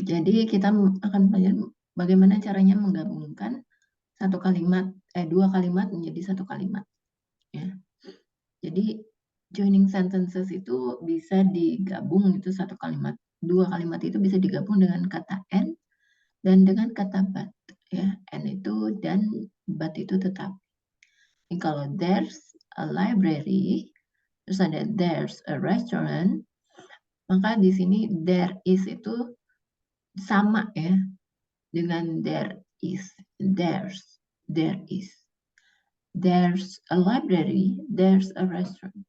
Jadi kita akan belajar bagaimana caranya menggabungkan dua kalimat menjadi satu kalimat. Ya. Jadi joining sentences itu bisa digabung itu satu kalimat. Dua kalimat itu bisa digabung dengan kata and dan dengan kata but. Ya, and itu dan but itu tetap. Jadi kalau there's a library, terus ada there's a restaurant, maka di sini there is itu sama ya dengan there is. There is. There's a library, there's a restaurant.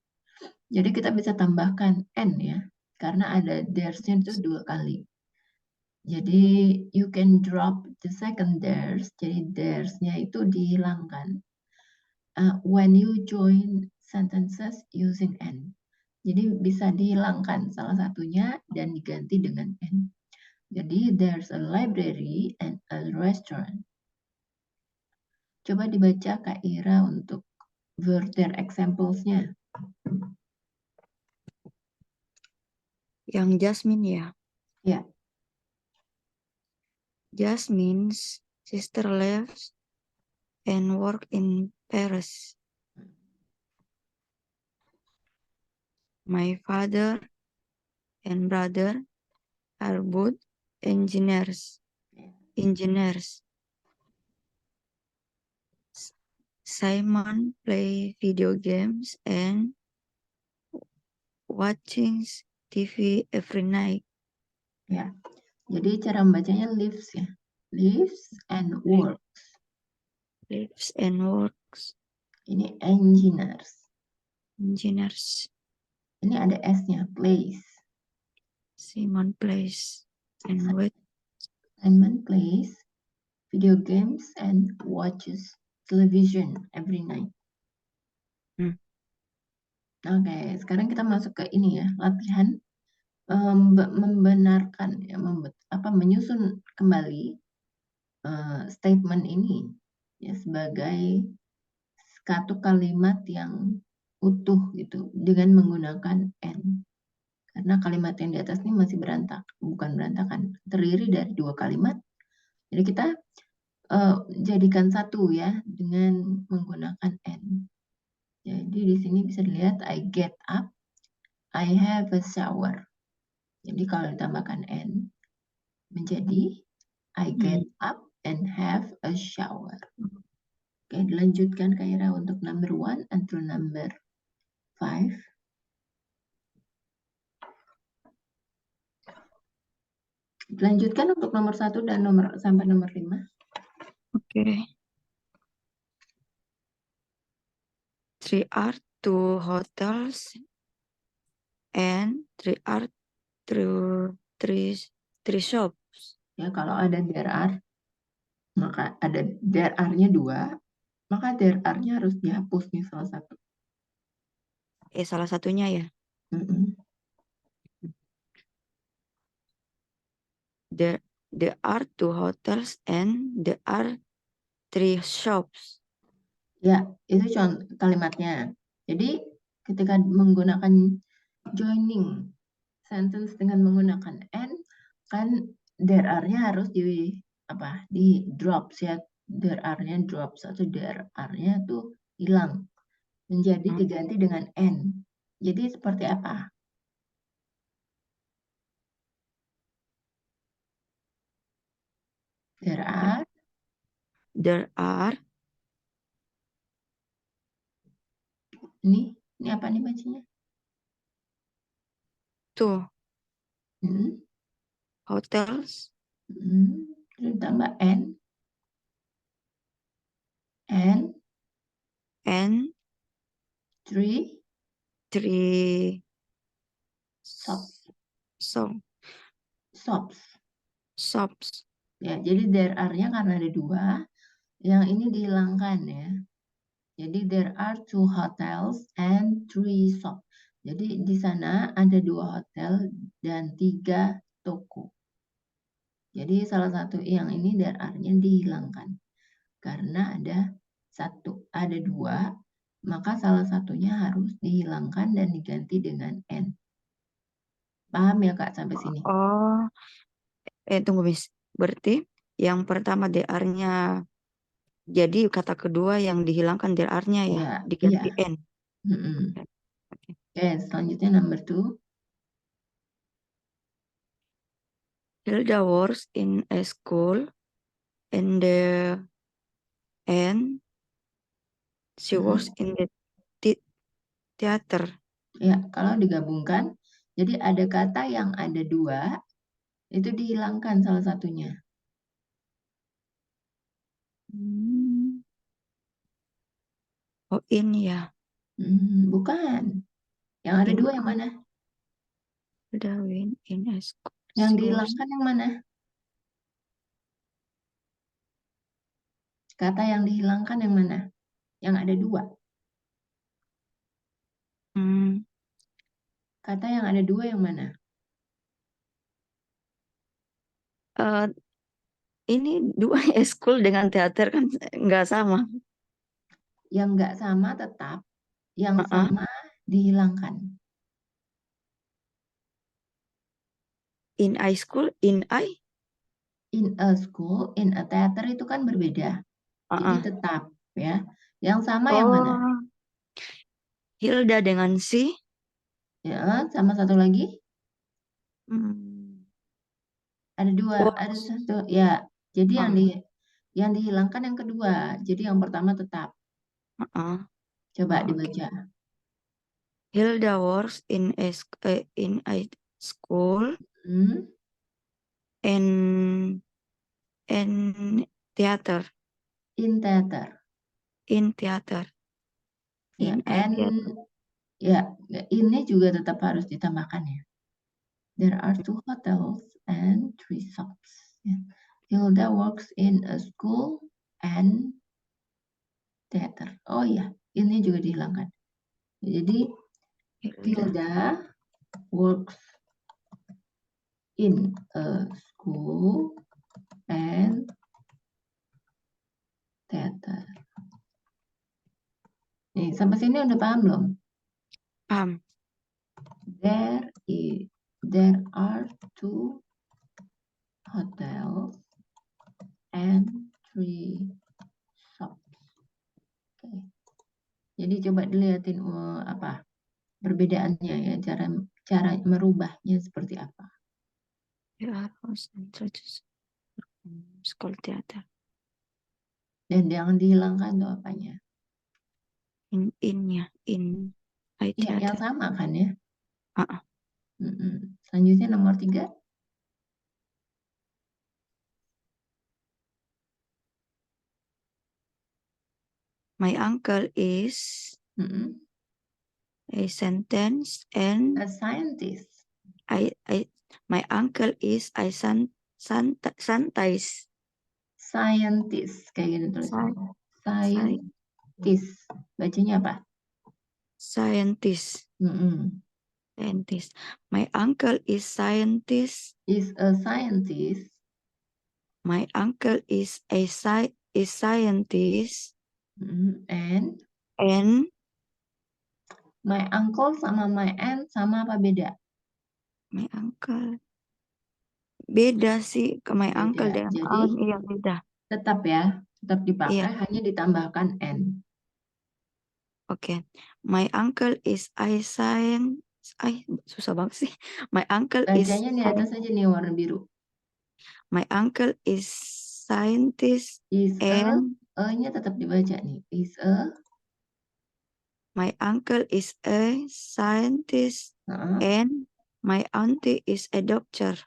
Jadi kita bisa tambahkan and ya, karena ada there's-nya itu dua kali. Jadi you can drop the second there's, jadi there's-nya itu dihilangkan when you join sentences using and. Jadi bisa dihilangkan salah satunya dan diganti dengan and. Jadi there's a library and a restaurant. Coba dibaca Kak Ira untuk further examples-nya. Yang Jasmine ya. Ya. Jasmine's sister lives and work in Paris. My father and brother are both engineers. Simon play video games and watching TV every night. Ya. Jadi cara membacanya lives ya. Lives and works. Lives and works. Ini engineers. Ini ada S-nya, plays. Simon plays and what? Simon plays video games and watches television every night. Oke, sekarang kita masuk ke ini ya, latihan membenarkan ya, menyusun kembali statement ini ya sebagai satu kalimat yang utuh gitu dengan menggunakan and. Karena kalimat yang di atas ini masih bukan berantakan, terdiri dari dua kalimat. Jadi kita jadikan satu ya dengan menggunakan and. Jadi di sini bisa dilihat I get up, I have a shower. Jadi kalau ditambahkan and menjadi I get up and have a shower. Oke, dilanjutkan Kak Ira untuk number 1 until number 5. Dilanjutkan untuk nomor 1 dan sampai nomor 5. Oke. 3 are 2 hotels and 3 are 3 shops. Ya, kalau ada there are, maka ada there are-nya 2, maka there are-nya harus dihapus nih salah satu. Salah satunya ya. There are 2 hotels and there are 3 shops. Ya, itu kalimatnya. Jadi ketika menggunakan joining sentence dengan menggunakan and, kan there are-nya harus di drops ya. There are-nya drops atau there are-nya tuh hilang. Menjadi diganti dengan and. Jadi seperti apa? There are. Ini apa nih bacanya? Tuh. Hotels. Ditambah and. And 3 shops. Ya, jadi there are-nya karena ada 2, yang ini dihilangkan ya. Jadi there are 2 hotels and 3 shops. Jadi di sana ada 2 hotel dan 3 toko. Jadi salah satu yang ini there are-nya dihilangkan. Karena ada 2, maka salah satunya harus dihilangkan dan diganti dengan and. Paham ya Kak sampai sini? Oh, Tunggu Miss. Berarti yang pertama DR-nya, jadi kata kedua yang dihilangkan DR-nya ya, Ya, diganti iya. N. Oke. Oke, selanjutnya number 2. Hilda works in a school and she works in the theater. Ya, kalau digabungkan, jadi ada kata yang ada 2, itu dihilangkan salah satunya. Oh ini ya. Bukan. Yang ada 2 yang mana? Hilda win in a school. Yang She works. dihilangkan yang mana? Kata yang dihilangkan yang mana? Yang ada 2. Kata yang ada 2 yang mana? Ini 2 school dengan teater kan nggak sama. Yang nggak sama tetap, yang sama dihilangkan. In a school, in a school, in a theater itu kan berbeda. Jadi tetap ya. Yang sama yang mana? Hilda dengan si. Ya, sama satu lagi. Ada 2, ada Works. 1. Ya, jadi yang dihilangkan yang kedua. Jadi yang pertama tetap. Coba dibaca. Hilda works in a school and theater. In theater. In theater. Ya, In a theater. ya, ini juga tetap harus ditambahkan ya. There are 2 hotels and 3 shops. Ya. Hilda works in a school and theater. Oh ya, ini juga dihilangkan. Jadi Hilda works in a school and theater. Nih, sampai sini udah paham belum? Paham. There are 2 hotels and 3 shops. Oke. Jadi coba dilihatin apa perbedaannya ya, cara merubahnya seperti apa. School theater. Dan jangan dihilangkan tuh apanya. In-nya. In a Iya, yang theater. sama kan ya. Selanjutnya nomor 3. My uncle is a sentence and A scientist. my uncle is a scientist. Scientist kayak gini tulisannya. Scientist. Bacanya apa? Scientist. Scientist. My uncle is scientist. Is a scientist. My uncle is a scientist. And my uncle sama my aunt sama apa beda? My uncle. Beda sih ke my uncle dan Jadi iya beda. tetap ya, tetap dipakai, hanya ditambahkan n. Oke. My uncle is a science. Susah banget sih. My uncle is. Bacanya di atas aja nih warna biru. My uncle is scientist and nya tetap dibaca nih. My uncle is a scientist and my auntie is a doctor.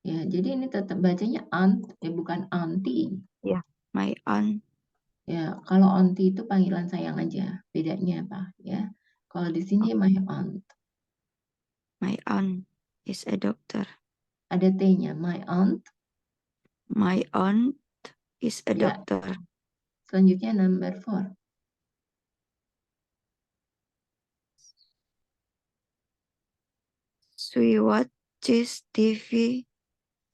Ya, jadi ini tetap bacanya aunt, bukan auntie. Ya, my aunt. Ya, kalau auntie itu panggilan sayang aja. Bedanya apa ya? Kalau di sini my aunt. My aunt is a doctor. Ada T-nya, my aunt. My aunt is a doctor. Selanjutnya number 4. She watches TV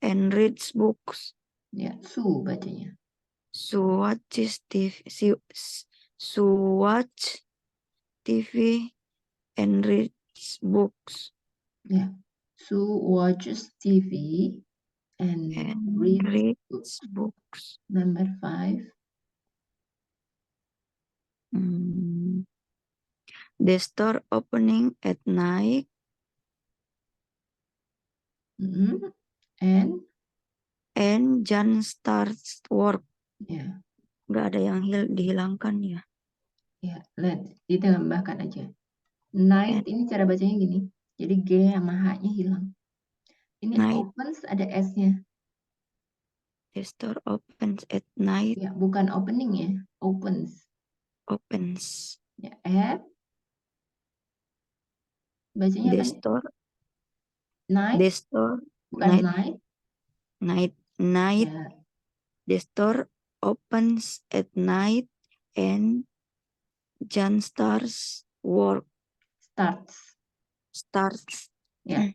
and reads books. Ya, Su bacanya. She watches TV. She watch TV and reads books. Ya, Su watches TV and And read reads books. Number 5. The store opening at night. And Jan starts work. Ya. Nggak ada yang dihilangkan ya. Ya, lihat ditambahkan aja. Night ini cara bacanya gini. Jadi G sama H-nya hilang. Ini Night. opens ada S-nya. The store opens at night. Ya, bukan opening ya, opens. Opens. Ya, at. Bacanya The kan store. night. The store. Bukan night. Night. Night. Ya. The store opens at night and Jan starts work. Starts. Ya.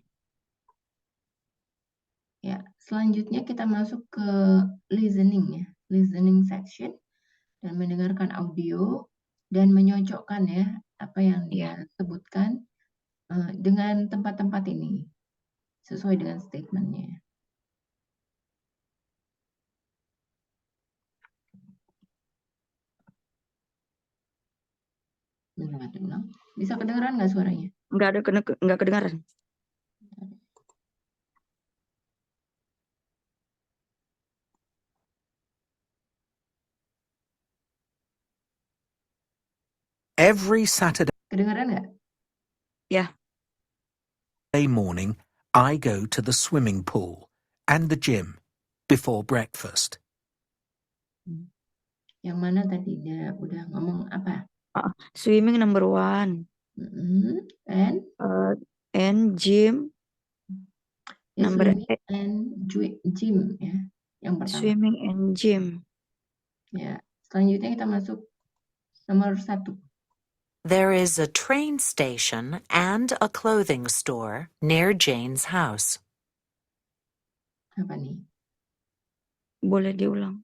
Ya, selanjutnya kita masuk ke listening ya. Listening section dan mendengarkan audio dan menyocokkan ya apa yang dia sebutkan dengan tempat-tempat ini sesuai dengan statementnya. Bisa kedengeran nggak suaranya? Nggak kedengaran. Every Saturday Kedengaran nggak? Ya. morning, I go to the swimming pool and the gym before breakfast. Yang mana tadi dia udah ngomong apa? Swimming number 1. And gym. Ya, Number swimming and gym ya. Yang pertama. Swimming and gym. Ya, selanjutnya kita masuk nomor 1. There is a train station and a clothing store near Jane's house. Apa nih? Boleh diulang.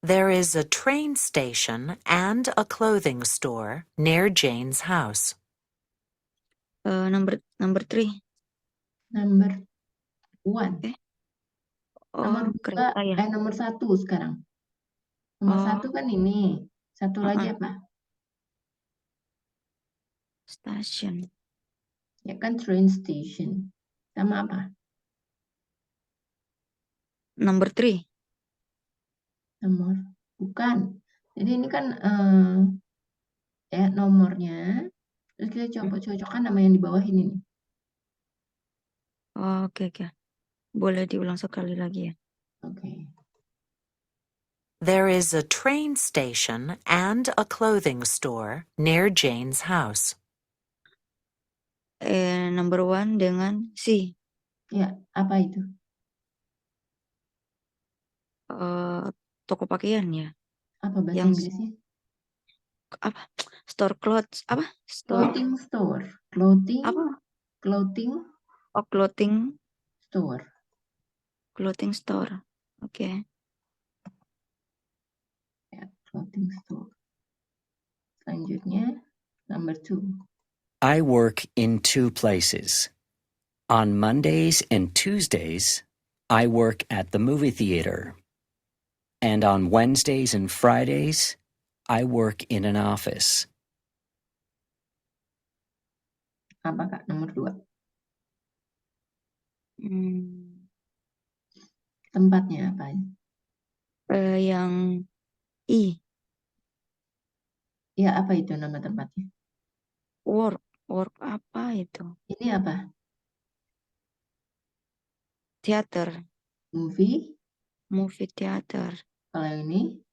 There is a train station and a clothing store near Jane's house. Number 3. Number 1. Nomor 2, kereta ya. nomor 1 sekarang. Nomor 1 kan ini. Satu lagi apa? Station. Ya kan train station. Sama apa? Number 3. Bukan. Jadi ini kan nomornya. Terus kita coba cocokkan nama yang di bawah ini nih. Oke. Boleh diulang sekali lagi ya. Oke. There is a train station and a clothing store near Jane's house. Number 1 dengan C. Ya, apa itu? Toko pakaian ya. Apa bahasa Inggrisnya? Apa? Store clothes. Apa? Clothing store. Clothing. Apa? Clothing. Clothing. Store. Clothing store. Oke. Ya, clothing store. Selanjutnya, number 2. I work in 2 places. On Mondays and Tuesdays, I work at the movie theater. And on Wednesdays and Fridays, I work in an office. Apa Kak, nomor 2? Tempatnya apa? Yang I. Ya, apa itu nama tempatnya? Work apa itu? Ini apa? Theater. Movie theater. Kalau yang ini?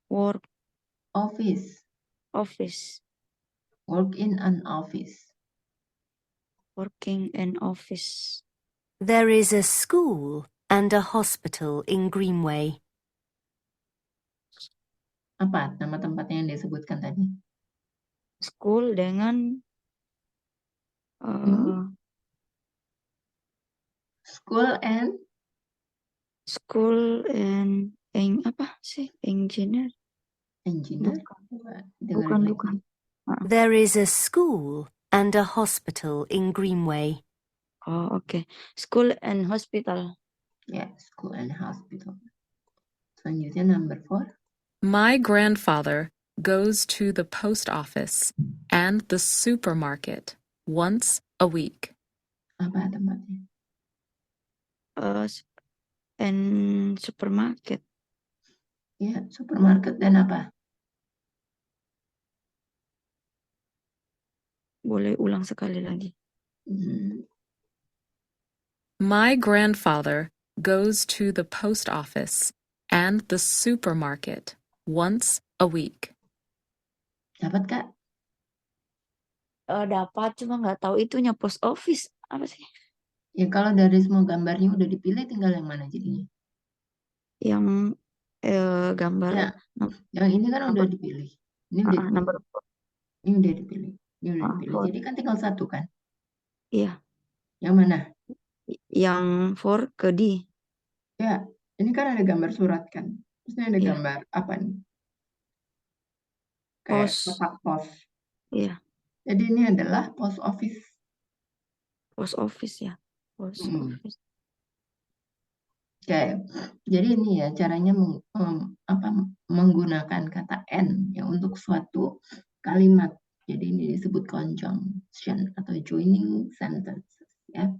Work. Office. Work in an office. Working in office. There is a school and a hospital in Greenway. Apa nama tempatnya yang disebutkan tadi? School dengan School and apa sih? Engineer? Bukan. There is a school and a hospital in Greenway. Oh, okay. School and hospital. Ya, school and hospital. Selanjutnya number 4. My grandfather goes to the post office and the supermarket once a week. Apa tempatnya? And supermarket. Ya, supermarket dan apa? Boleh ulang sekali lagi. My grandfather goes to the post office and the supermarket once a week. Dapat, Kak? Dapat, cuma nggak tahu itunya post office. Apa sih? Ya, kalau dari semua gambarnya udah dipilih, tinggal yang mana jadinya? Yang gambar. Ya, yang ini kan udah dipilih. Ini udah dipilih. Number 4. Ini udah dipilih. Ini udah dipilih. 4. Jadi kan tinggal satu kan? Iya. Yang mana? Yang 4 ke D. Ya, ini kan ada gambar surat kan? Terus ini ada Iya. gambar apa nih? Kayak Pos. kotak pos. Iya. Jadi ini adalah post office. Post office ya. Post office. Oke, jadi ini ya caranya menggunakan kata and ya untuk suatu kalimat. Jadi ini disebut conjunction atau joining sentences ya.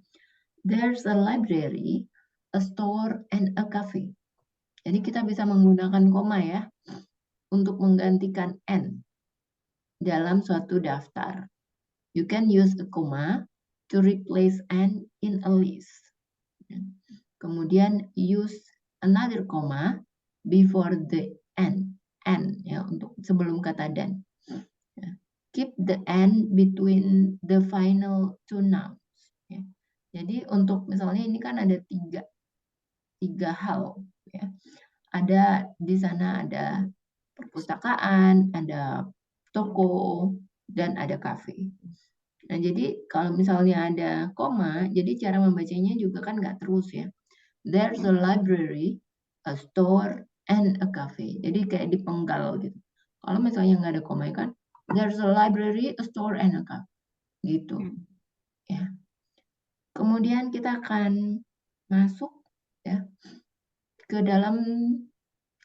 There's a library, a store, and a cafe. Jadi kita bisa menggunakan koma ya untuk menggantikan and dalam suatu daftar. You can use a comma to replace and in a list. Kemudian use another comma before the and ya untuk sebelum kata dan. Keep the and between the final two nouns. Ya. Jadi untuk misalnya ini kan ada tiga hal. Ya. Ada di sana ada perpustakaan, ada toko, dan ada kafe. Nah jadi kalau misalnya ada koma, jadi cara membacanya juga kan nggak terus ya. There's a library, a store, and a cafe. Jadi kayak dipenggal gitu. Kalau misalnya nggak ada koma kan, there's a library, a store, and a cafe. Gitu. Ya. Kemudian kita akan masuk ya ke dalam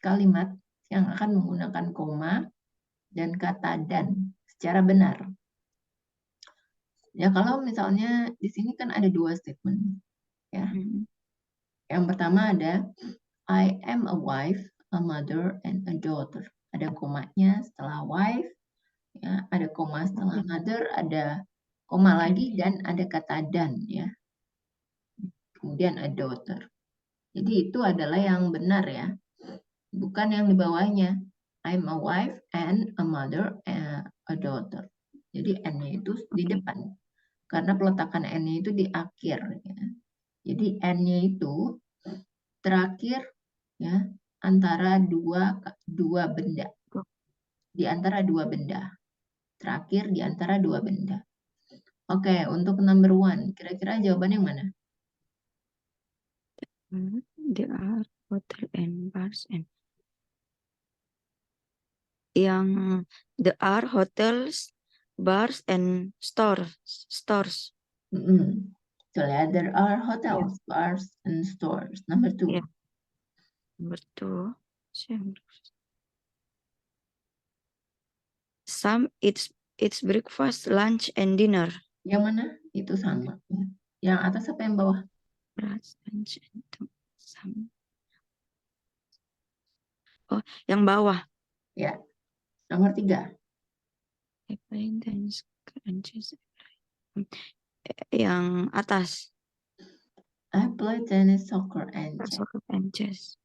kalimat yang akan menggunakan koma dan kata dan secara benar. Ya kalau misalnya di sini kan ada dua statement. Ya. Yang pertama ada I am a wife, a mother, and a daughter. Ada komanya setelah wife, ya, ada koma setelah mother, ada koma lagi dan ada kata dan, ya. Kemudian a daughter. Jadi itu adalah yang benar ya, bukan yang di bawahnya. I'm a wife and a mother and a daughter. Jadi n-nya itu di depan, karena peletakan n-nya itu di akhir. Ya. Jadi n-nya itu terakhir ya antara dua benda, di antara dua benda, terakhir di antara dua benda. Oke, untuk number 1, kira-kira jawaban yang mana? There are hotel and bars and yang there are hotels, bars and stores. So there are hotels, bars and stores. Number 2. Yeah. Number 2. Some it's breakfast, lunch, and dinner. Yang mana? Itu sama. Yang atas apa yang bawah? Lunch and some. Oh, yang bawah. Ya. Nomor 3. Yang atas. I play tennis, soccer, and chess. Soccer and chess.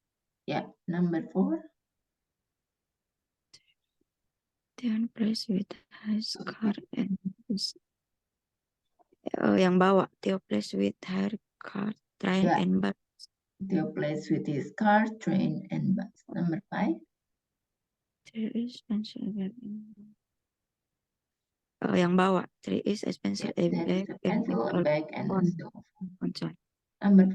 Ya. Number 4. Then plays with his car and yang bawah. Theo plays with her car, train, and bus. Theo plays with his car, train, and bus. Number 5. There is yang bawah. There is a pencil, a bag, and a stove. Number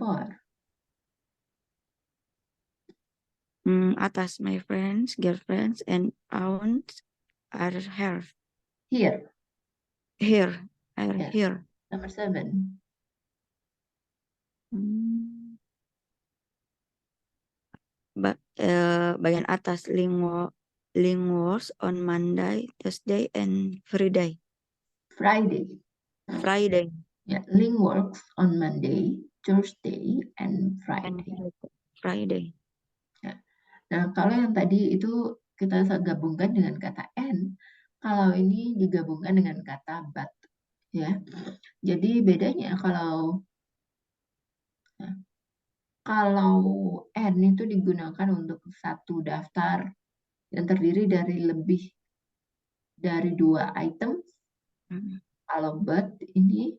4. Atas, my friends, girlfriends, and aunts are here. Here. Here. Yes. Here. Number 7. Hmm. Bagian atas Link works on Monday, Tuesday, and Friday. Friday. Friday Ya, Link works on Monday, Thursday, and and Friday. Friday. Ya. Nah, kalau yang tadi itu kita gabungkan dengan kata and, kalau ini digabungkan dengan kata but, ya. Jadi bedanya kalau and itu digunakan untuk satu daftar yang terdiri dari lebih dari 2 item. Kalau but ini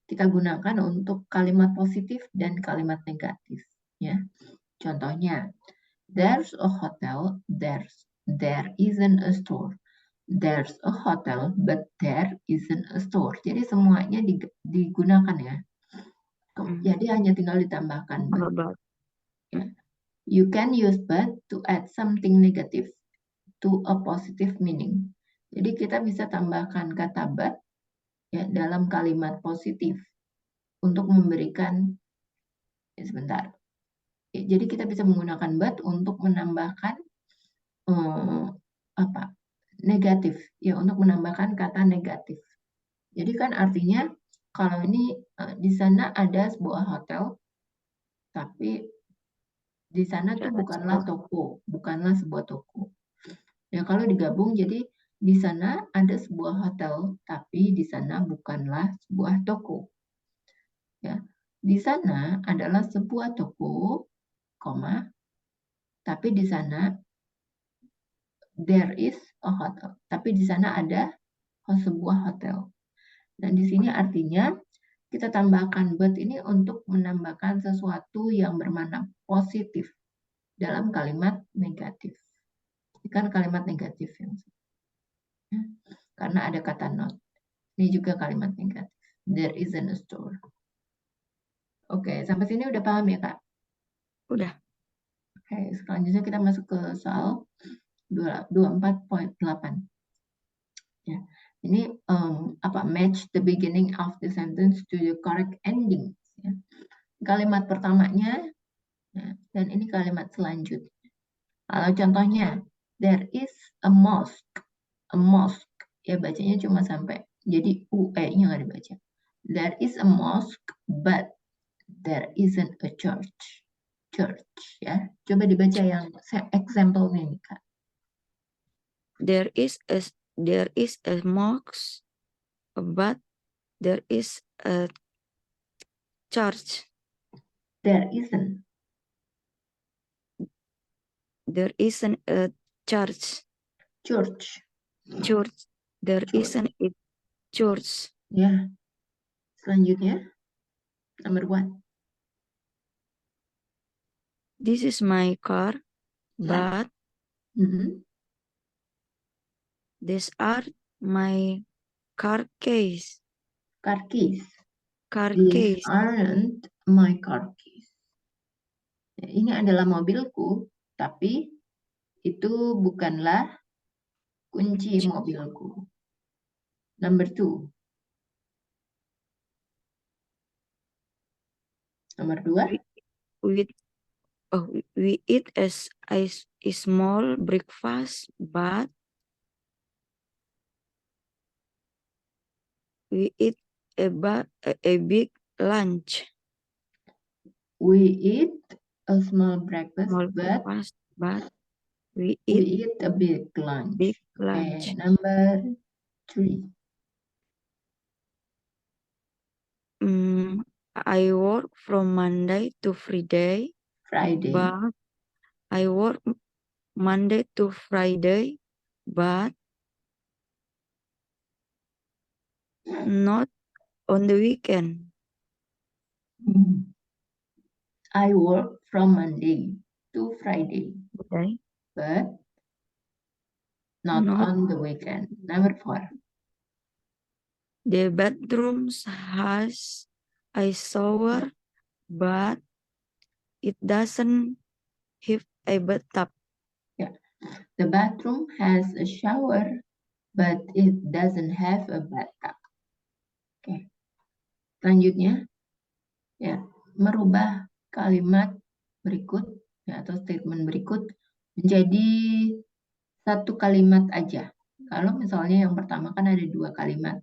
kita gunakan untuk kalimat positif dan kalimat negatif, ya. Contohnya, there's a hotel, there isn't a store. There's a hotel, but there isn't a store. Jadi semuanya digunakan, ya. Jadi hanya tinggal ditambahkan but. But. Ya. You can use but to add something negative to a positive meaning. Jadi kita bisa tambahkan kata but, ya, dalam kalimat positif untuk memberikan, sebentar. Ya, jadi kita bisa menggunakan but untuk menambahkan negatif, ya, untuk menambahkan kata negatif. Jadi kan artinya kalau ini di sana ada sebuah hotel, tapi di sana tuh bukanlah toko, bukanlah sebuah toko. Ya, kalau digabung jadi di sana ada sebuah hotel, tapi di sana bukanlah sebuah toko. Ya, di sana adalah sebuah toko, tapi di sana there is a hotel. Tapi di sana ada sebuah hotel. Dan di sini artinya kita tambahkan but ini untuk menambahkan sesuatu yang bermakna positif dalam kalimat negatif. Ini kan kalimat negatif yang karena ada kata not. Ini juga kalimat negatif. There isn't a store. Oke, sampai sini udah paham ya, Kak? Udah. Oke, selanjutnya kita masuk ke soal 24.8. Ya. Ini match the beginning of the sentence to the correct ending. Ya. Kalimat pertamanya, ya, dan ini kalimat selanjutnya. Kalau contohnya, there is a mosque. A mosque. Ya, bacanya cuma sampai, jadi UE-nya nggak dibaca. There is a mosque, but there isn't a church. Church, ya. Coba dibaca yang example-nya nih, Kak. There is a mosque, but there is a church. There isn't. There isn't a church. Church. Church. There Church. isn't a church. Ya. Selanjutnya, number 1. This is my car, but these are my car keys. Car keys. Car These keys. aren't my car keys. Ini adalah mobilku, tapi itu bukanlah kunci mobilku. Number 2. Nomor 2. We eat a small breakfast, but we eat a big lunch. We eat a small breakfast, but we eat a big lunch. Big lunch. Okay, number 3. I work from Monday to Friday. But I work Monday to Friday, but not on the weekend. I work from Monday to Friday, Okay. but not on the weekend. Number 4. The bedrooms has a shower, but it doesn't have a bathtub. Yeah. The bathroom has a shower, but it doesn't have a bathtub. Okay. Selanjutnya, ya. merubah kalimat berikut ya, atau statement berikut menjadi satu kalimat aja. Kalau misalnya yang pertama kan ada dua kalimat.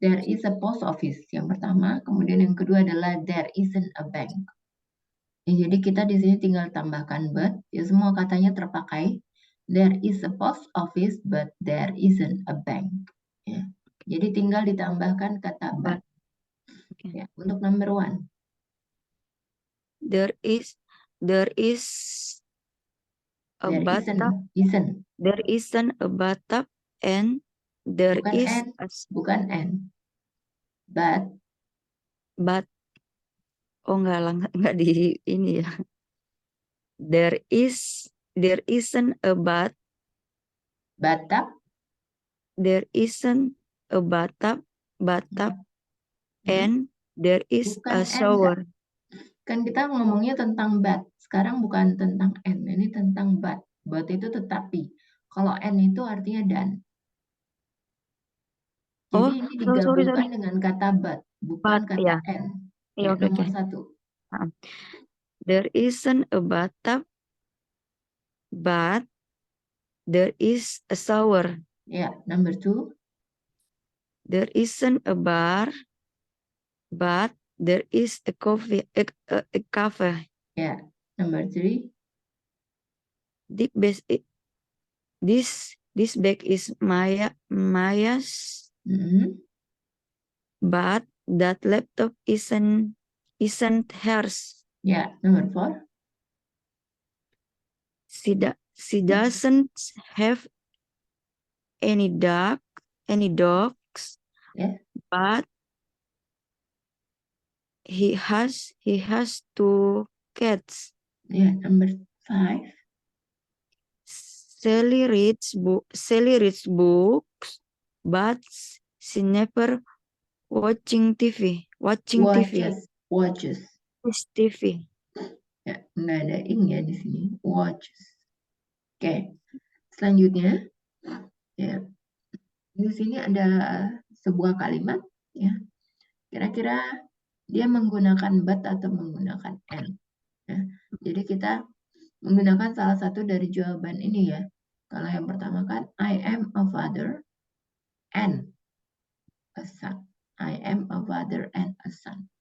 There is a post office yang pertama, kemudian yang kedua adalah there isn't a bank. Ya, jadi kita di sini tinggal tambahkan but, ya semua katanya terpakai. There is a post office but there isn't a bank. Ya. Jadi tinggal ditambahkan kata but. Okay. Ya, untuk number 1. There is a There bathtub. isn't. There isn't a bathtub and there Bukan is and, bukan and. But oh enggak di ini ya. There isn't a bathtub. There isn't a bathtub and there is Bukan a and, shower. Kan kita ngomongnya tentang but. Sekarang bukan tentang and, ini tentang but. But itu tetapi. Kalau and itu artinya dan. Jadi ini digabungkan dengan kata but, bukan kata ya. and. Ya, Ya, nomor okay. 1. There isn't a bathtub but there is a shower. Ya, number 2. There isn't a bar but there is a cafe. Ya, number 3. This bag is Maya's, but that laptop isn't hers. Ya, number 4. She doesn't have any dogs, Ya. but he has 2 cats. Ya, number 5. Sally reads books, but she never watches TV. Watches. TV. Ya, nggak ada ing ya di sini. Watches. Oke. Selanjutnya, ya. Di sini ada sebuah kalimat, ya. Kira-kira dia menggunakan but atau menggunakan and. Ya. Jadi kita menggunakan salah satu dari jawaban ini ya. Kalau yang pertama kan, I am a father and a son. I am a father and a son.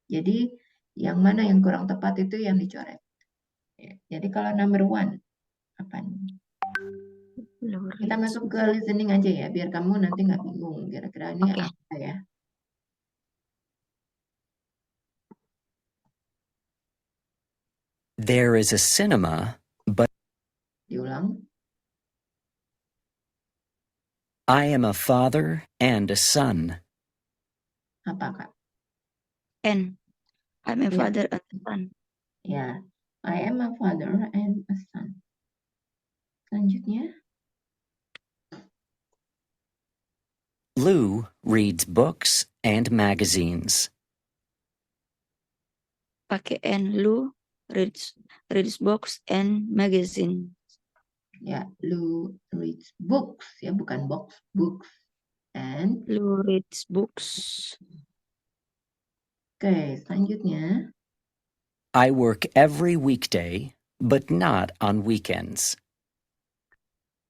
Jadi yang mana yang kurang tepat itu yang dicoret. Ya. Jadi kalau number 1, apa nih? Kita masuk ke listening aja ya, biar kamu nanti nggak bingung. Kira-kira ini apa ya. There is a cinema, but Diulang. I am a father and a son. Apa, Kak? And I'm a father and a son. Ya, I am a father and a son. Selanjutnya. Lou reads books and magazines. Pakai and. Lou reads books and magazine. Ya, Lou reads books, ya bukan box, books. And Lou reads books. Oke, selanjutnya. I work every weekday, but not on weekends.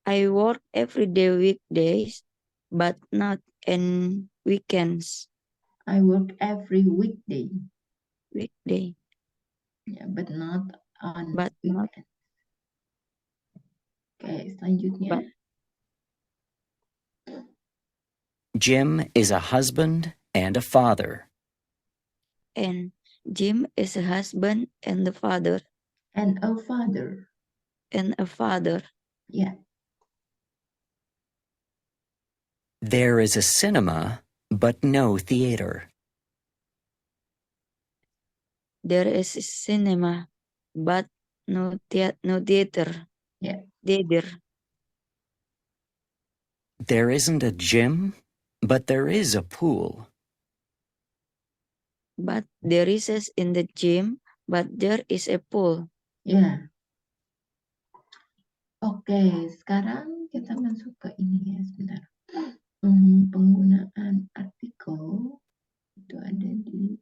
I work every day weekdays, but not on weekends. I work every weekday. Ya, but not on weekends. Oke, selanjutnya. Jim is a husband and a father. And Jim is a husband and a father. And a father. And a father. Yeah. There is a cinema, but no theater. There is a cinema, but no theater. Yeah. Theater. There isn't a gym, but there is a pool. But there is in the gym, but there is a pool. Ya. Oke, sekarang kita masuk ke ini ya, sebentar. Penggunaan artikel itu ada di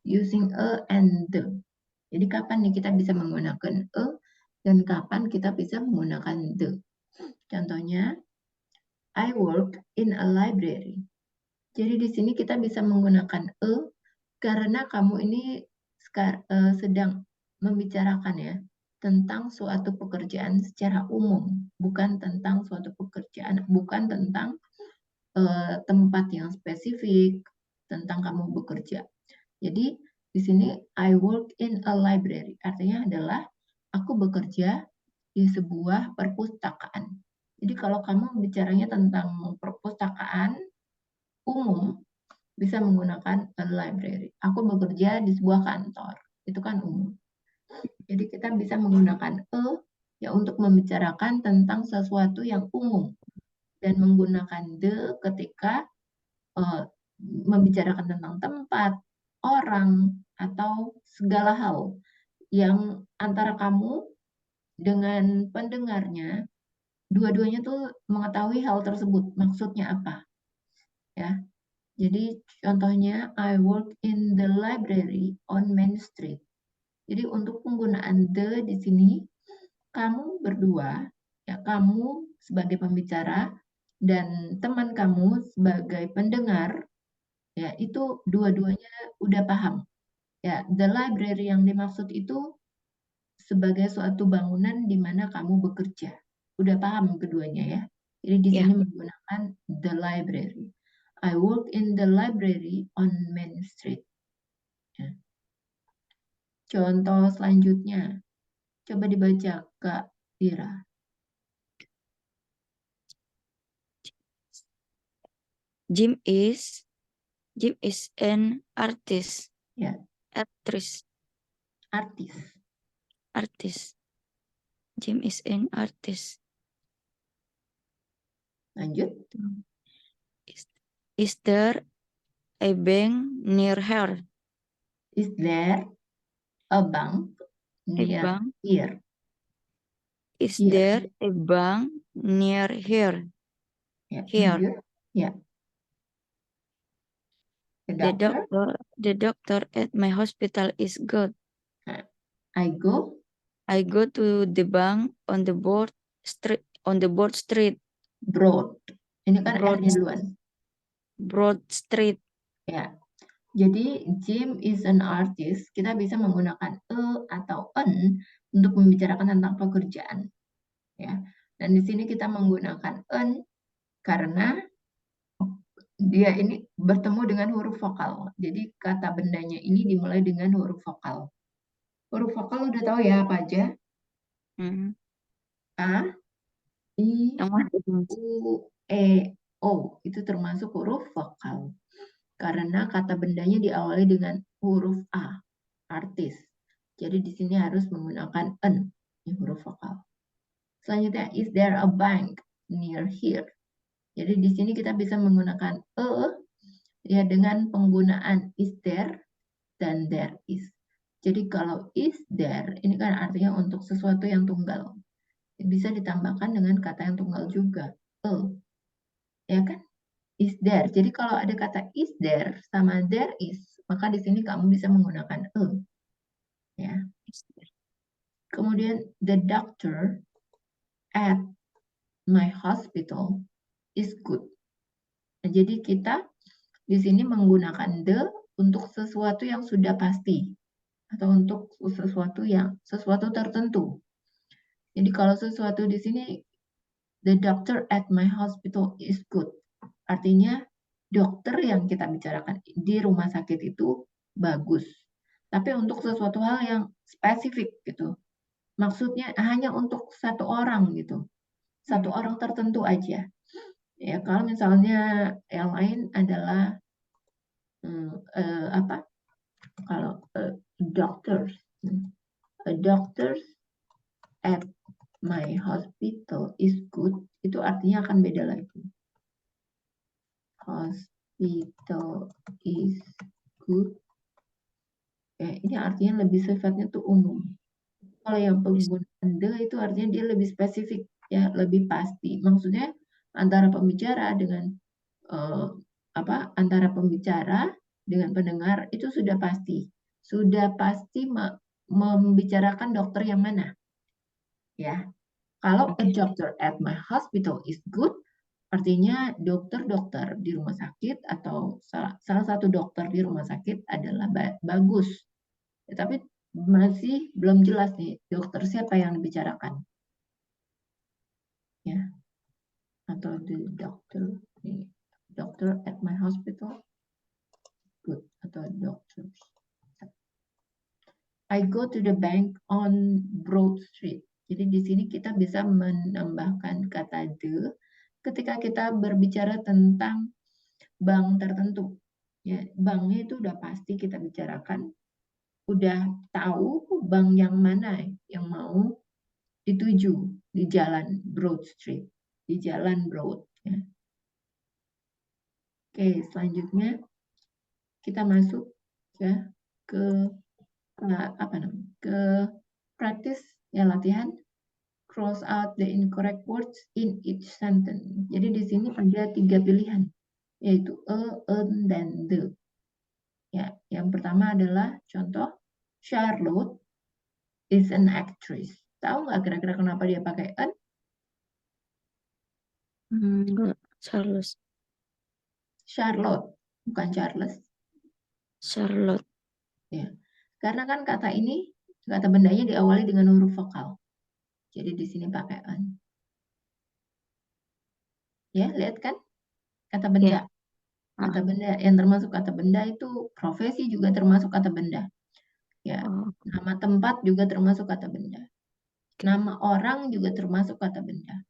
using a and the. Jadi kapan nih kita bisa menggunakan a dan kapan kita bisa menggunakan the. Contohnya, I work in a library. Jadi di sini kita bisa menggunakan a karena kamu ini sedang membicarakan ya tentang suatu pekerjaan secara umum, bukan tentang suatu pekerjaan, bukan tentang tempat yang spesifik, tentang kamu bekerja. Jadi di sini I work in a library, artinya adalah aku bekerja di sebuah perpustakaan. Jadi kalau kamu bicaranya tentang perpustakaan umum, bisa menggunakan a library. Aku bekerja di sebuah kantor, itu kan umum. Jadi kita bisa menggunakan a ya untuk membicarakan tentang sesuatu yang umum dan menggunakan the ketika membicarakan tentang tempat, orang, atau segala hal yang antara kamu dengan pendengarnya, dua-duanya tuh mengetahui hal tersebut, maksudnya apa. Ya. Jadi contohnya, I work in the library on Main Street. Jadi untuk penggunaan the di sini, kamu berdua, ya kamu sebagai pembicara dan teman kamu sebagai pendengar, ya itu dua-duanya udah paham. Ya, the library yang dimaksud itu sebagai suatu bangunan di mana kamu bekerja. Udah paham keduanya ya. Jadi di sini menggunakan the library. I work in the library on Main Street. Ya. Contoh selanjutnya, coba dibaca Kak Ira. Jim is an artist. Ya, Actress. artis. Jim is an artist. Lanjut. Is there a bank near her? Is there a bank near bank? here? Is Here. there a bank near here? Ya, Here. lanjut. Ya. The doctor at my hospital is good. I go to the bank on the board street. Broad. Ini kan R-nya duluan. Broad Street. Ya. Jadi Jim is an artist, kita bisa menggunakan a atau an untuk membicarakan tentang pekerjaan. Ya. Dan di sini kita menggunakan an karena dia ini bertemu dengan huruf vokal. Jadi kata bendanya ini dimulai dengan huruf vokal. Huruf vokal udah tahu ya apa aja? A, I, U, E, O. Itu termasuk huruf vokal. Karena kata bendanya diawali dengan huruf A, artis. Jadi di sini harus menggunakan an, huruf vokal. Selanjutnya, is there a bank near here? Jadi di sini kita bisa menggunakan ya dengan penggunaan is there dan there is. Jadi kalau is there, ini kan artinya untuk sesuatu yang tunggal. Bisa ditambahkan dengan kata yang tunggal juga, ya kan? Is there. Jadi kalau ada kata is there sama there is, maka di sini kamu bisa menggunakan ya. Kemudian the doctor at my hospital is good. Nah, jadi kita di sini menggunakan the untuk sesuatu yang sudah pasti atau untuk sesuatu tertentu. Jadi kalau sesuatu di sini the doctor at my hospital is good. Artinya dokter yang kita bicarakan di rumah sakit itu bagus. Tapi untuk sesuatu hal yang spesifik gitu. Maksudnya hanya untuk satu orang gitu. Satu orang tertentu aja. Ya, kalau misalnya yang lain adalah kalau doctors. A doctors at my hospital is good. Itu artinya akan beda lagi. Hospital is good. Ya, ini artinya lebih sifatnya tuh umum. Kalau yang penggunaan the itu artinya dia lebih spesifik, ya lebih pasti. Maksudnya antara pembicara dengan antara pembicara dengan pendengar itu sudah pasti. sudah pasti membicarakan dokter yang mana, ya. Kalau a Oke. doctor at my hospital is good, artinya dokter-dokter di rumah sakit atau salah satu dokter di rumah sakit adalah bagus. Ya, tapi masih belum jelas nih dokter siapa yang dibicarakan, ya. Atau the doctor, nih, doctor at my hospital, good, atau doctor. I go to the bank on Broad Street. Jadi di sini kita bisa menambahkan kata the ketika kita berbicara tentang bank tertentu. Ya, banknya itu udah pasti kita bicarakan, udah tahu bank yang mana yang mau dituju di jalan Broad Street, di jalan Broad. Ya. Oke, selanjutnya kita masuk ya ke ke practice ya, latihan. Cross out the incorrect words in each sentence. Jadi di sini ada 3 pilihan, yaitu an, dan the. Ya, yang pertama adalah contoh, Charlotte is an actress. Tahu nggak kira-kira kenapa dia pakai an? Enggak, Charles. Charlotte, bukan Charles. Charlotte. Ya, karena kan kata bendanya diawali dengan huruf vokal. Jadi di sini pakai an. Ya, lihat kan? Kata benda. Kata benda yang termasuk kata benda itu profesi juga termasuk kata benda. Ya, nama tempat juga termasuk kata benda. Nama orang juga termasuk kata benda.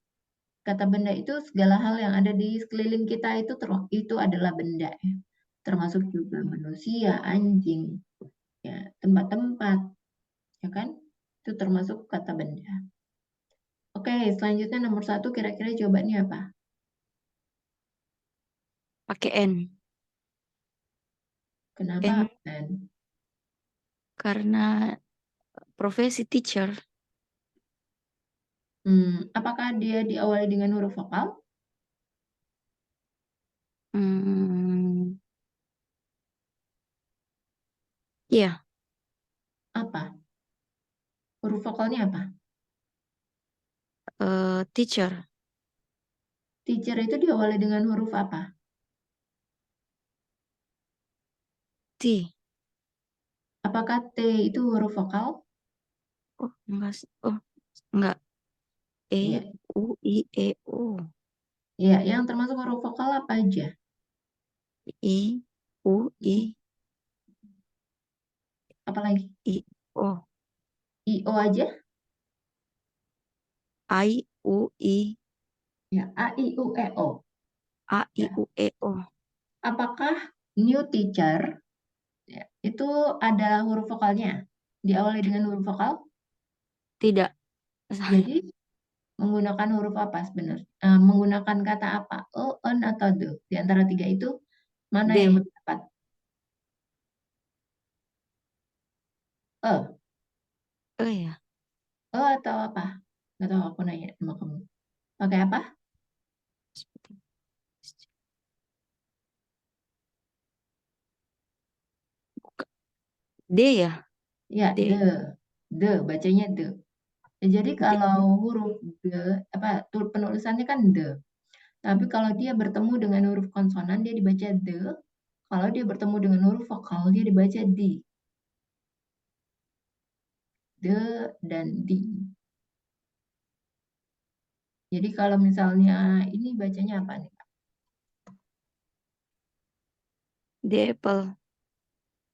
Kata benda itu segala hal yang ada di sekeliling kita itu adalah benda, ya. Termasuk juga manusia, anjing, ya, tempat-tempat, ya kan? Itu termasuk kata benda. Oke, selanjutnya nomor 1, kira-kira jawabannya apa? Pakai N. Kenapa? N. Karena profesi teacher. Apakah dia diawali dengan huruf vokal? Iya. Apa? Huruf vokalnya apa? Teacher. Teacher itu diawali dengan huruf apa? T. Apakah T itu huruf vokal? Oh, enggak. Oh, enggak. E, Iya. U, I, E, O. Iya, yang termasuk huruf vokal apa aja? I, U, I. Apalagi? I, O. I-O aja? I, U, I. Ya, A-I-U-E-O. A, I, U, E, O. Apakah new teacher ya, itu ada huruf vokalnya? Diawali dengan huruf vokal? Tidak. Jadi menggunakan huruf apa sebenarnya? Menggunakan kata apa? O, an, atau the? Di antara 3 itu mana D. yang lebih tepat? Ya. Atau apa? Nggak tahu, aku nanya sama kamu. Pakai apa? D ya? Ya, D. the, bacanya the. Jadi kalau huruf the, penulisannya kan the. Tapi kalau dia bertemu dengan huruf konsonan, dia dibaca the. Kalau dia bertemu dengan huruf vokal, dia dibaca di. The dan di. Jadi kalau misalnya ini bacanya apa nih? The apple.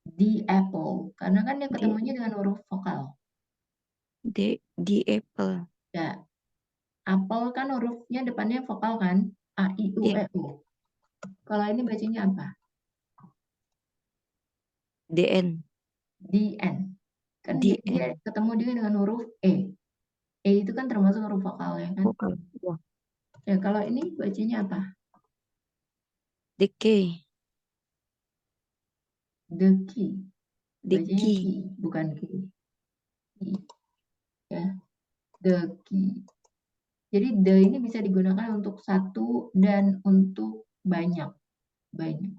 The apple. Karena kan dia ketemunya dengan huruf vokal. The apple. Ya. Apple kan hurufnya depannya vokal kan? A, I, U, E, U. Kalau ini bacanya apa? DN. DN. Kan dia ketemu dia dengan huruf E. E itu kan termasuk huruf vokal ya kan? Vokal. Ya. Ya, kalau ini bacanya apa? The key. The key. The Bacanya key. key, bukan key. Ya, the key. Jadi the ini bisa digunakan untuk satu dan untuk banyak.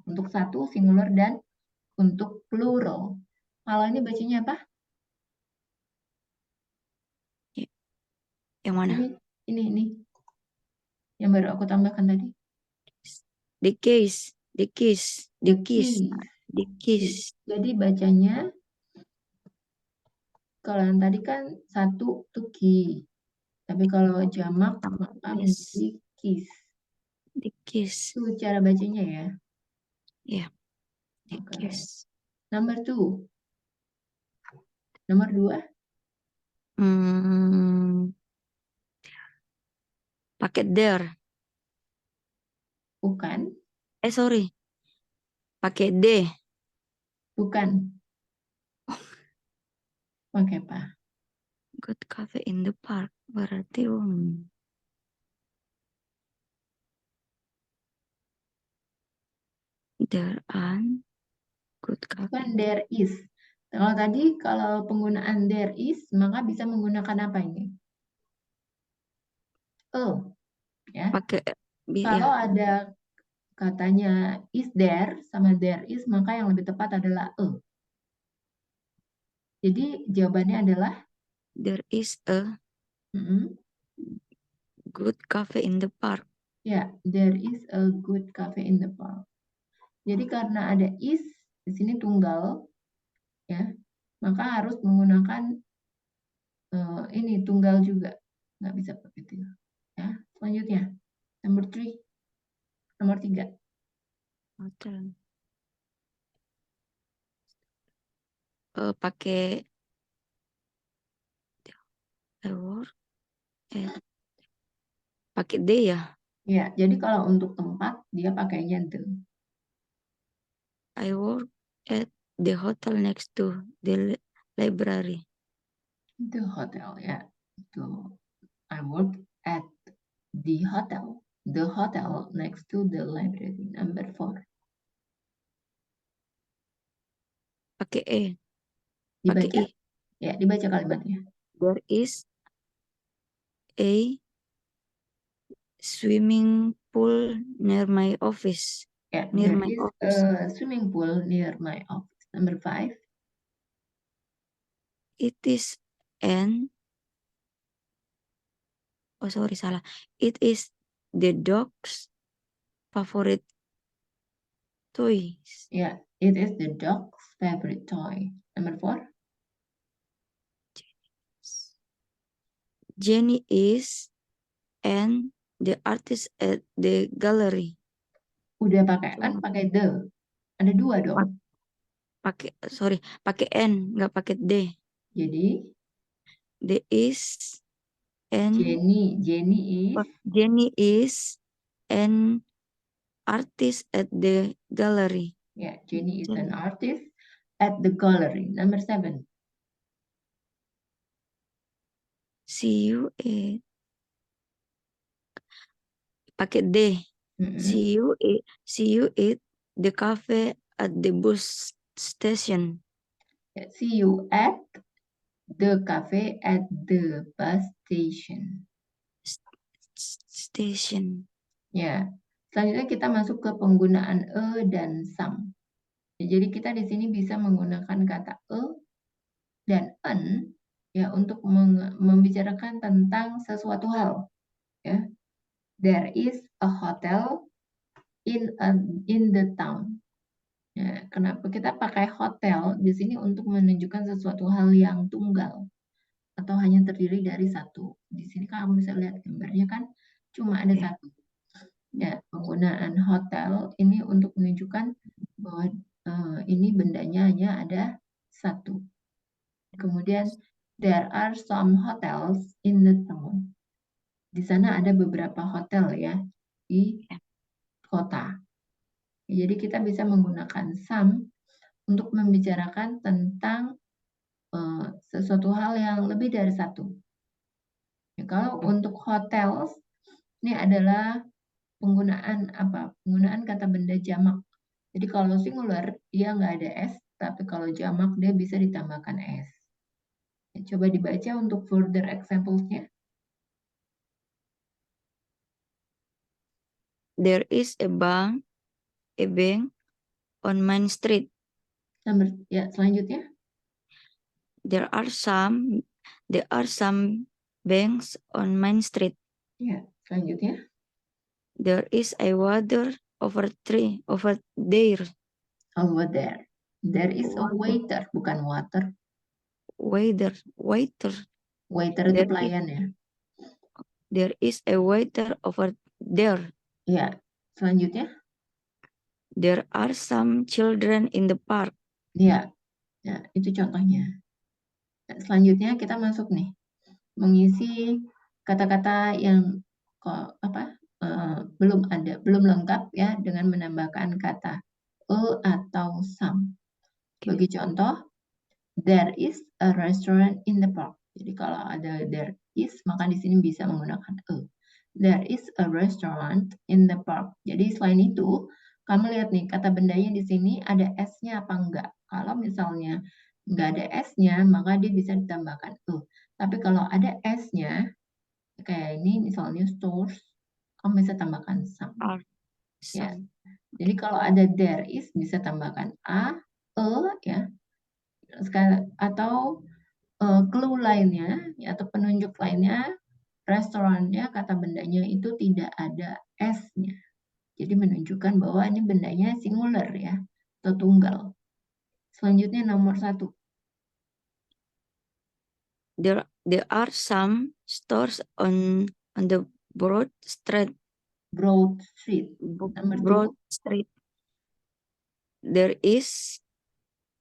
Untuk satu singular dan untuk plural. Kalau ini bacanya apa? Yang mana? Ini. Yang baru aku tambahkan tadi. The case. The keys. The keys. Keys. The keys. Jadi bacanya, kalau yang tadi kan satu tuh key. Tapi kalau jamak maka menjadi keys. The keys. Itu cara bacanya ya. Ya. The Oke. keys. Number 2. Nomor 2. Pakai there. Bukan. Sorry. Pakai D. Bukan. Pakai apa? Good cafe in the park. Berarti there are good cafe. Bukan there is. Kalau tadi kalau penggunaan there is maka bisa menggunakan apa ini? Ya. Pakai Kalau ada katanya is there sama there is maka yang lebih tepat adalah Jadi jawabannya adalah there is a good cafe in the park. ya, there is a good cafe in the park. Jadi karena ada is di sini tunggal, ya, maka harus menggunakan ini tunggal juga, nggak bisa pakai itu. Ya, selanjutnya nomor 3, nomor 3. Hotel. Pakai pakai D ya. Ya, jadi kalau untuk tempat dia pakainya the. I work at the hotel next to the library. The hotel, ya. Itu I work at the hotel. The hotel next to the library. Number 4. Pakai E. Dibaca? Pakai I. Ya, dibaca kalimatnya. There is a swimming pool near my office. Ya, Near there my is office. a swimming pool near my office. Number 5. It is salah. It is the dog's favorite toys. Ya, it is the dog's favorite toy. Number 4. Jenny is and the artist at the gallery. Udah pakai an, pakai the. Ada 2 dong. Pakai N, nggak pakai D. Jadi The is and Jenny is an artist at the gallery. Ya, Jenny is an artist at the gallery. Number 7. See you at pakai D. See you at the cafe at the bus station. Ya, see you at the cafe at the bus station. Station. Ya, selanjutnya kita masuk ke penggunaan dan some. Ya, jadi kita di sini bisa menggunakan kata dan an ya untuk membicarakan tentang sesuatu hal. Ya, there is a hotel in the town. Ya, kenapa kita pakai hotel di sini untuk menunjukkan sesuatu hal yang tunggal atau hanya terdiri dari satu. Di sini kamu bisa lihat gambarnya kan cuma ada satu. Ya, penggunaan hotel ini untuk menunjukkan bahwa ini bendanya hanya ada satu. Kemudian there are some hotels in the town. Di sana ada beberapa hotel ya di kota. Jadi kita bisa menggunakan some untuk membicarakan tentang sesuatu hal yang lebih dari satu. Ya, kalau untuk hotels ini adalah penggunaan apa? Penggunaan kata benda jamak. Jadi kalau singular dia nggak ada s, tapi kalau jamak dia bisa ditambahkan s. Ya, coba dibaca untuk further examples-nya. There is a bank on Main Street. Ya, selanjutnya. There are some banks on Main Street. Ya, selanjutnya. There is a water over there. Over there. There is a waiter, bukan water. Waiter. Waiter itu There pelayan ya. There is a waiter over there. Ya, selanjutnya. There are some children in the park. Ya, itu contohnya. Selanjutnya kita masuk nih, mengisi kata-kata yang belum lengkap ya dengan menambahkan kata a atau some. Bagi contoh, there is a restaurant in the park. Jadi kalau ada there is, maka di sini bisa menggunakan a. There is a restaurant in the park. Jadi selain itu, kamu lihat nih kata bendanya di sini ada s-nya apa enggak. Kalau misalnya enggak ada s-nya, maka dia bisa ditambahkan a. Tapi kalau ada s-nya, kayak ini misalnya stores, kamu bisa tambahkan some. Ya. Jadi kalau ada there is bisa tambahkan a ya. Atau clue lainnya ya, atau penunjuk lainnya, restorannya kata bendanya itu tidak ada s-nya. Jadi menunjukkan bahwa ini bendanya singular ya, atau tunggal. Selanjutnya nomor 1. There are some stores on the Broad Street. Broad Street. Number 2. Broad Street. There is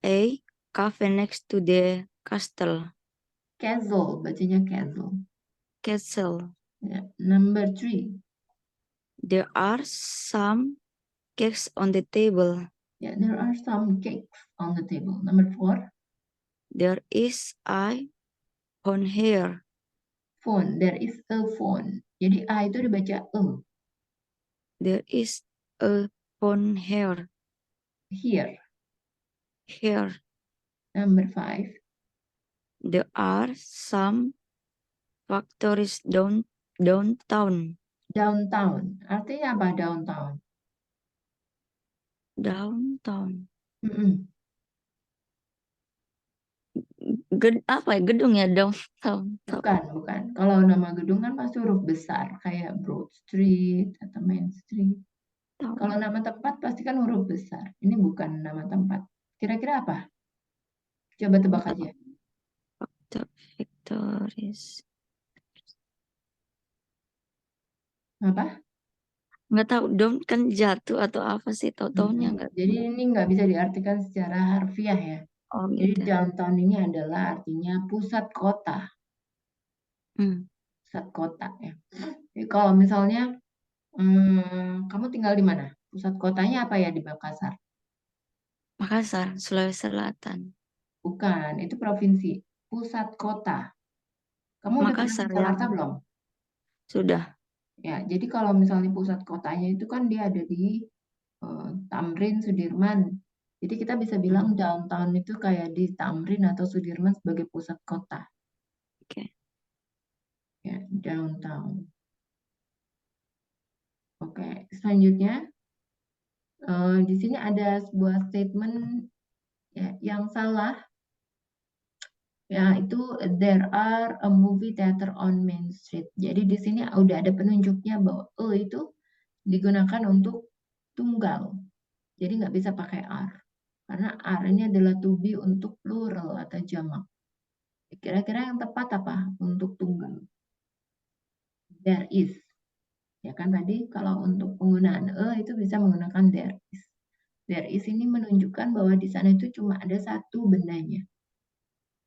a cafe next to the castle. Castle, bacanya castle. Castle. Ya. Number 3. There are some cakes on the table. Yeah, there are some cakes on the table. Number 4. There is a phone here. Phone. There is a phone. Jadi a itu dibaca e. There is a phone here. Here. Here. Number 5. There are some factories downtown. Downtown. Artinya apa downtown? Downtown. Gedung ya downtown. Bukan. Kalau nama gedung kan pasti huruf besar, kayak Broad Street atau Main Street. Kalau nama tempat pasti kan huruf besar. Ini bukan nama tempat. Kira-kira apa? Coba tebak aja. Factories. Apa? Nggak tahu, down kan jatuh atau apa sih, tahu-taunya nggak. Jadi ini nggak bisa diartikan secara harfiah ya. Oh, Jadi gitu. downtown ini adalah artinya pusat kota. Pusat kota ya. Jadi kalau misalnya kamu tinggal di mana? Pusat kotanya apa ya di Makassar? Makassar, Sulawesi Selatan. Bukan, itu provinsi. Pusat kota. Kamu udah pernah Makassar ke ya. Jakarta belum? Sudah. Ya, jadi kalau misalnya pusat kotanya itu kan dia ada di Tamrin, Sudirman. Jadi kita bisa bilang downtown itu kayak di Tamrin atau Sudirman sebagai pusat kota. Oke. Ya, downtown. Oke, selanjutnya di sini ada sebuah statement ya, yang salah. Ya, itu there are a movie theater on Main Street. Jadi di sini udah ada penunjuknya bahwa itu digunakan untuk tunggal. Jadi nggak bisa pakai are. Karena are ini adalah to be untuk plural atau jamak. Kira-kira yang tepat apa untuk tunggal? There is. Ya kan tadi kalau untuk penggunaan itu bisa menggunakan there is. There is ini menunjukkan bahwa di sana itu cuma ada satu bendanya.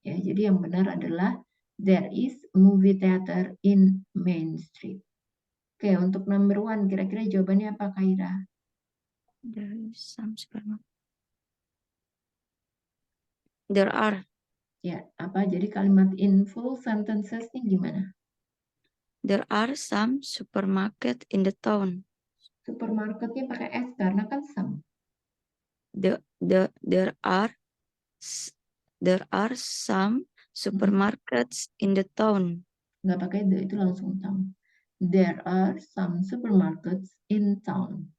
Ya, jadi yang benar adalah there is a movie theater in Main Street. Oke, untuk number 1 kira-kira jawabannya apa, Kaira? There is some supermarket. There are. Ya, apa? Jadi kalimat in full sentences ini gimana? There are some supermarket in the town. Supermarketnya pakai S karena kan some. There are some supermarkets in the town. Nggak pakai the, itu langsung town. There are some supermarkets in town.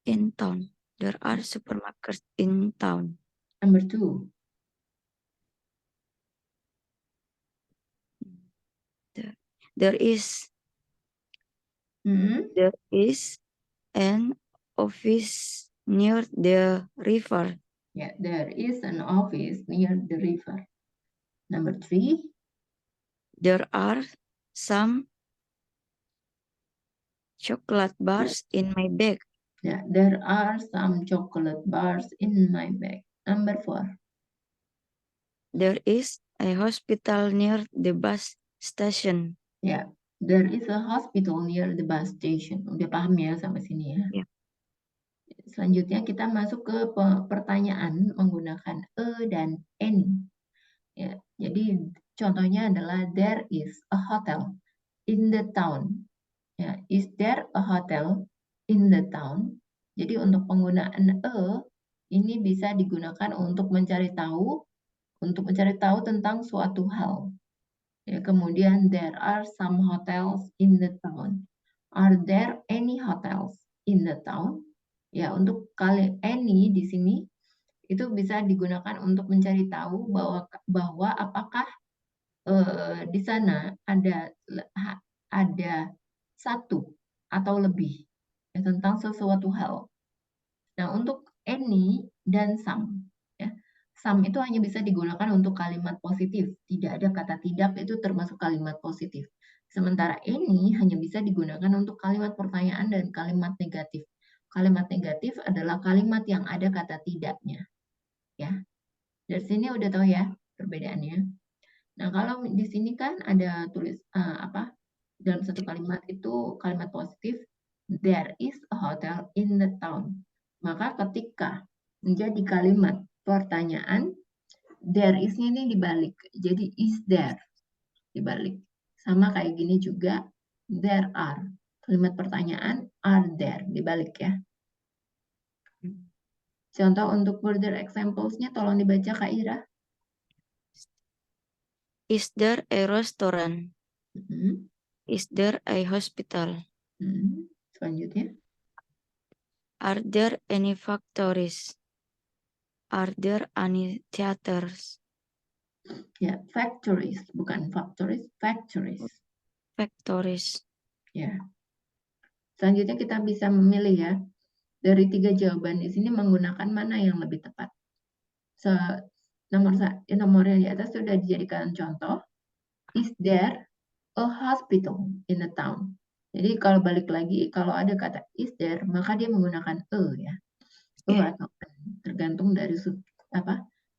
In town. There are supermarkets in town. Number 2. There is Hmm? there is an office near the river. Yeah, there is an office near the river. Number 3. There are some chocolate bars in my bag. Yeah, there are some chocolate bars in my bag. Number 4. There is a hospital near the bus station. Ya, there is a hospital near the bus station. Udah paham ya sampai sini ya? Ya. Selanjutnya kita masuk ke pertanyaan menggunakan dan any. Ya, jadi contohnya adalah there is a hotel in the town. Ya, is there a hotel in the town? Jadi untuk penggunaan ini bisa digunakan untuk mencari tahu tentang suatu hal. Ya, kemudian there are some hotels in the town. Are there any hotels in the town? Ya, untuk kali any di sini itu bisa digunakan untuk mencari tahu bahwa apakah di sana ada satu atau lebih ya, tentang sesuatu hal. Nah, untuk any dan some ya. Some itu hanya bisa digunakan untuk kalimat positif, tidak ada kata tidak, itu termasuk kalimat positif. Sementara any hanya bisa digunakan untuk kalimat pertanyaan dan kalimat negatif. Kalimat negatif adalah kalimat yang ada kata tidaknya. Ya. Dari sini udah tahu ya perbedaannya. Nah, kalau di sini kan ada tulis dalam satu kalimat itu kalimat positif, there is a hotel in the town. Maka ketika menjadi kalimat pertanyaan, there is-nya ini dibalik. Jadi is there dibalik. Sama kayak gini juga, there are. Kalimat pertanyaan, are there dibalik ya. Contoh untuk further examples-nya tolong dibaca Kak Ira. Is there a restaurant? Hmm. Is there a hospital? Selanjutnya. Are there any factories? Are there any theaters? Ya, factories, bukan factories, factories. Factories. Ya. Selanjutnya kita bisa memilih ya. Dari 3 jawaban di sini menggunakan mana yang lebih tepat. Nomor yang di atas sudah dijadikan contoh. Is there a hospital in the town? Jadi kalau balik lagi, kalau ada kata is there, maka dia menggunakan ya. Atau tergantung dari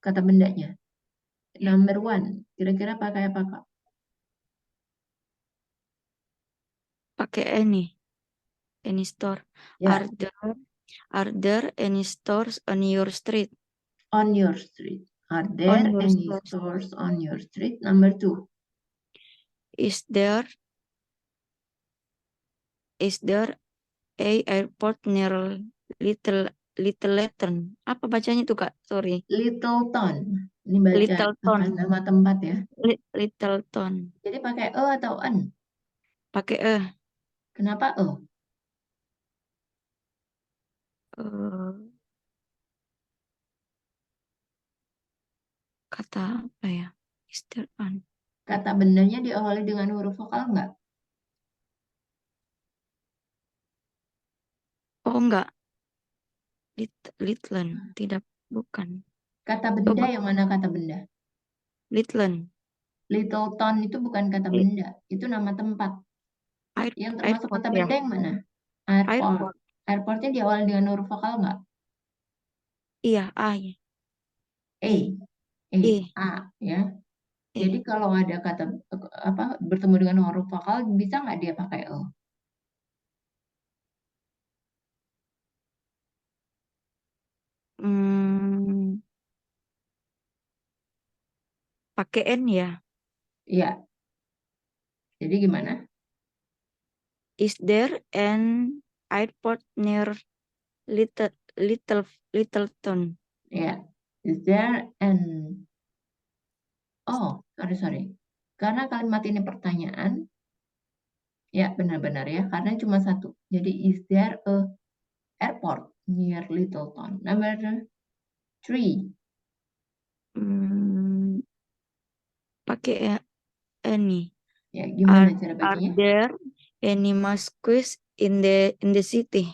kata bendanya. Number 1, kira-kira pakai apa Kak? Pakai any store. Ya. Are there any stores on your street? On your street. Are there any stores on your street? Number 2. Is there a airport near Littleton? Apa bacanya itu Kak? Sorry. Littleton. Ini baca Littleton. nama tempat ya. Littleton. Jadi pakai atau an? Pakai Kenapa kata apa ya? Is there an? Kata bendanya diawali dengan huruf vokal enggak? Oh enggak. Littleton. Tidak, bukan. Kata benda yang mana kata benda? Littleton. Littleton itu bukan kata benda, itu nama tempat. Yang termasuk kata benda yang mana? Airport. Airportnya diawali dengan huruf vokal enggak? Iya, A ya. Jadi kalau ada kata bertemu dengan huruf vokal, bisa nggak dia pakai pakai N ya? Iya. Jadi gimana? Is there an airport near Littleton? Ya. Is there an... Oh, sorry. Karena kalimat ini pertanyaan, ya benar-benar ya, karena cuma satu. Jadi is there a airport near Littleton? Number 3. Pakai any. Ya, Are, gimana cara are bacanya? there any mosques in the city?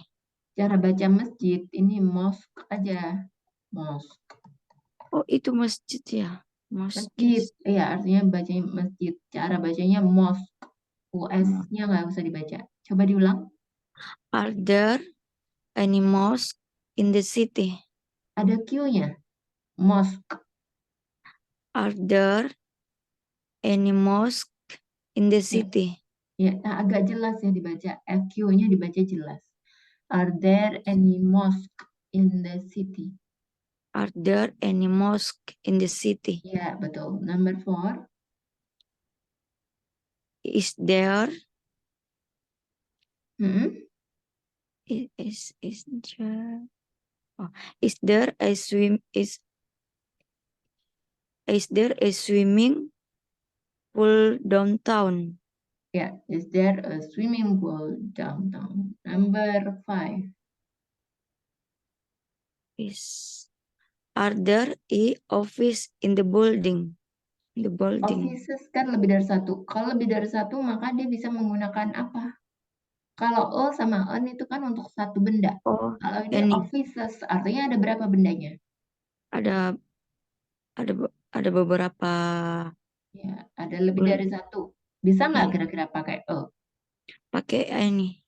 Cara baca masjid ini mosque aja. Mosque. Oh, itu masjid ya. Masjid. Mosques. Iya, artinya bacanya masjid. Cara bacanya mosque. US-nya nggak usah dibaca. Coba diulang. Are there any mosques in the city? Ada Q-nya. Mosque. Are there any mosques in the city? Ya, agak jelas ya dibaca. Q-nya dibaca jelas. Are there any mosque in the city? Are there any mosques in the city? Ya, betul. Number 4. Is there Mm-mm. is there is there a swimming pool downtown? Ya, is there a swimming pool downtown? Number 5. Are there a office in the building? The building. Offices kan lebih dari satu. Kalau lebih dari satu, maka dia bisa menggunakan apa? Kalau O sama on itu kan untuk satu benda. Oh, Kalau ini any. offices, artinya ada berapa bendanya? Ada beberapa. Ya, ada lebih dari satu. Bisa nggak Iya. kira-kira pakai O? Pakai ini.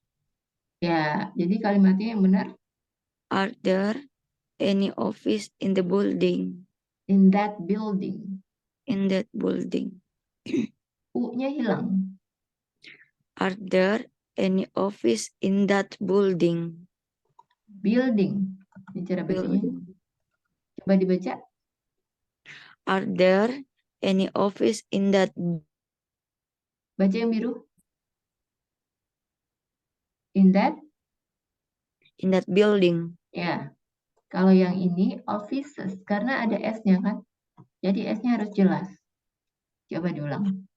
Ya, jadi kalimatnya yang benar. Are there any office in the building? In that building. In that building. U-nya hilang. Are there any office in that building? Building. Ini cara bacanya. Building. Coba dibaca. Are there any office in that? Baca yang biru. In that. In that building. Ya. Kalau yang ini offices. Karena ada S-nya kan. Jadi S-nya harus jelas. Coba diulang.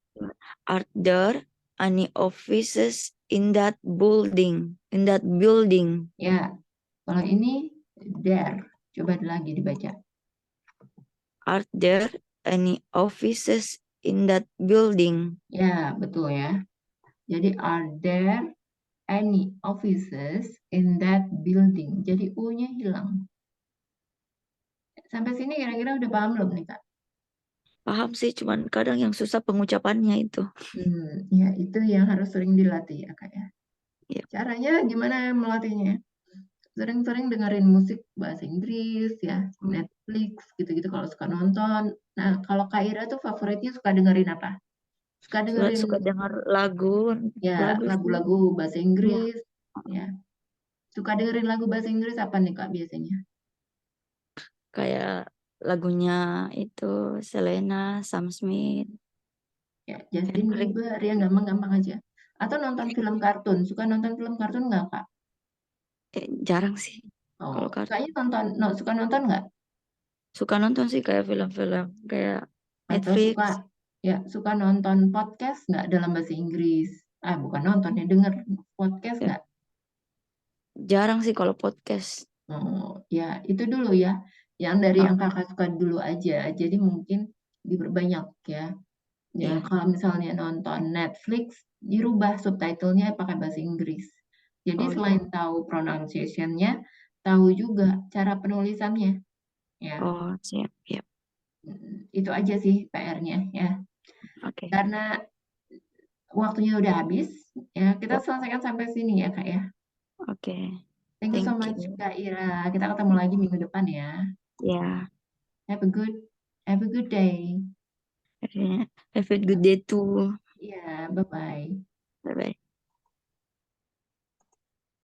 Are there any offices in that building? In that building. Ya. Kalau ini there. Coba lagi dibaca. Are there any offices in that building? Ya, betul ya. Jadi are there any offices in that building? Jadi U-nya hilang. Sampai sini kira-kira udah paham belum nih, Kak? Paham sih, cuman kadang yang susah pengucapannya itu. Ya itu yang harus sering dilatih ya, Kak ya. Ya. Caranya gimana melatihnya? Sering-sering dengerin musik bahasa Inggris ya, Netflix gitu-gitu kalau suka nonton. Nah, kalau Kak Ira tuh favoritnya suka dengerin apa? Suka dengerin Suka dengar lagu ya sih. lagu-lagu bahasa Inggris ya. Suka dengerin lagu bahasa Inggris apa nih Kak biasanya? Kayak lagunya itu Selena, Sam Smith. Ya, Justin Bieber yang gampang-gampang aja. Atau nonton film kartun. Suka nonton film kartun nggak, Kak? Jarang sih. Oh, Kalau kartun. kayaknya suka nonton nggak? Suka nonton sih kayak film-film kayak Atau Netflix. suka nonton podcast nggak dalam bahasa Inggris? Bukan nonton ya, denger podcast Ya. nggak? Jarang sih kalau podcast. Oh, ya itu dulu ya. Yang dari yang Kakak suka dulu aja. Jadi mungkin diperbanyak ya. Ya, Iya. kalau misalnya nonton Netflix, dirubah subtitlenya pakai bahasa Inggris. Jadi selain tahu pronunciation-nya, tahu juga cara penulisannya. Ya, Oh, siap. Ya. itu aja sih PR-nya ya. Oke. Karena waktunya udah habis, ya kita selesaikan sampai sini ya Kak ya. Oke. Thank you so much Kak Ira. Kita ketemu lagi minggu depan ya. Ya. Have a good day. Have a good day too. Iya, bye-bye. Bye-bye.